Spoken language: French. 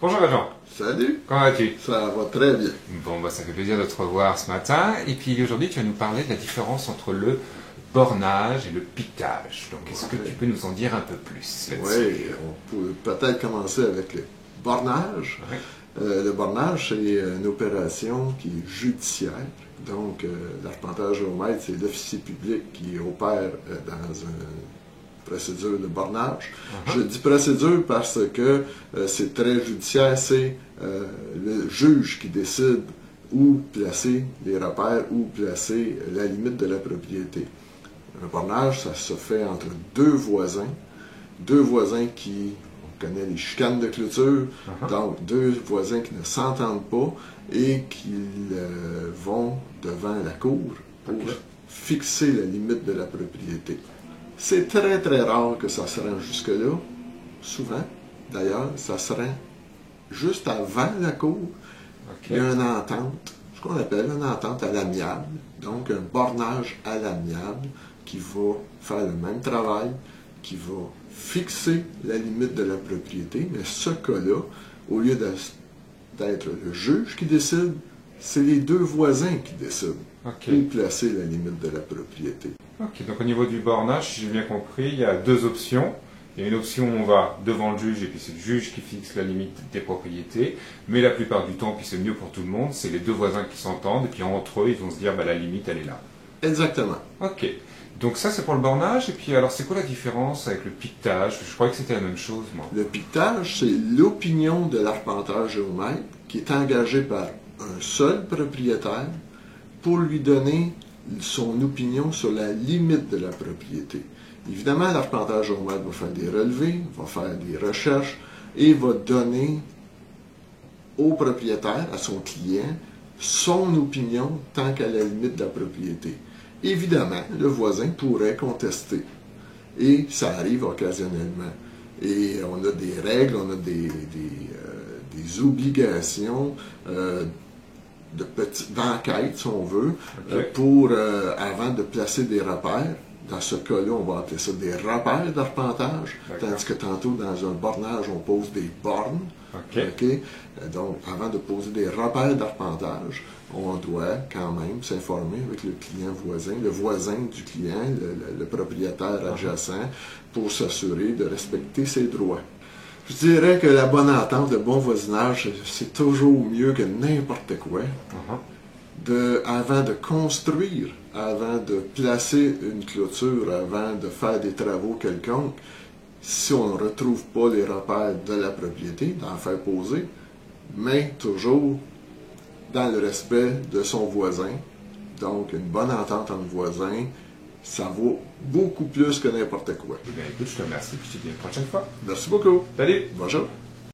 Bonjour Jean. Salut. Comment vas-tu? Ça va très bien. Bon, ça fait plaisir de te revoir ce matin. Et puis aujourd'hui, tu vas nous parler de la différence entre le bornage et le piquage. Donc, est-ce que tu peux nous en dire un peu plus là-dessus? Oui, on peut peut-être commencer avec le bornage. Oui. Le bornage, c'est une opération qui est judiciaire. Donc, l'arpenteur géomètre, c'est l'officier public qui opère dans une procédure de bornage. Je dis procédure parce que c'est très judiciaire. C'est le juge qui décide où placer les repères, où placer la limite de la propriété. Un bornage, ça se fait entre deux voisins qui, on connaît les chicanes de clôture, donc deux voisins qui ne s'entendent pas et qui vont devant la cour pour fixer la limite de la propriété. C'est très très rare que ça se rende jusque-là. Souvent, d'ailleurs, ça se rend juste avant la cour. Il y a une entente, ce qu'on appelle une entente à l'amiable, donc un bornage à l'amiable qui va faire le même travail, qui va fixer la limite de la propriété, mais ce cas-là, au lieu d'être le juge qui décide, c'est les deux voisins qui décident où placer la limite de la propriété. Ok, donc au niveau du bornage, si j'ai bien compris, il y a deux options. Il y a une option où on va devant le juge et puis c'est le juge qui fixe la limite des propriétés. Mais la plupart du temps, puis c'est mieux pour tout le monde, c'est les deux voisins qui s'entendent et puis entre eux, ils vont se dire la limite, elle est là. Exactement. Ok. Donc ça, c'est pour le bornage. Et puis alors, c'est quoi la différence avec le piquetage? Je croyais que c'était la même chose, moi. Le piquetage, c'est l'opinion de l'arpenteur géomètre qui est engagé par un seul propriétaire pour lui donner son opinion sur la limite de la propriété. Évidemment, l'arpenteur géomètre va faire des relevés, va faire des recherches et va donner au propriétaire, à son client, son opinion tant qu'à la limite de la propriété. Évidemment, le voisin pourrait contester. Et ça arrive occasionnellement. Et on a des règles, on a des obligations d'enquête, si on veut, pour, avant de placer des repères. Dans ce cas-là, on va appeler ça des repères d'arpentage, tandis que tantôt, dans un bornage, on pose des bornes. Donc, avant de poser des repères d'arpentage, on doit quand même s'informer avec le client voisin, le voisin du client, le propriétaire adjacent, pour s'assurer de respecter ses droits. Je dirais que la bonne entente, le bon voisinage, c'est toujours mieux que n'importe quoi. Avant de construire, avant de placer une clôture, avant de faire des travaux quelconques, si on ne retrouve pas les repères de la propriété, d'en faire poser, mais toujours dans le respect de son voisin. Donc, une bonne entente entre voisins, ça vaut beaucoup plus que n'importe quoi. Eh bien, écoute, je te remercie, puis je te dis à la prochaine fois. Merci beaucoup. Salut! Bonjour.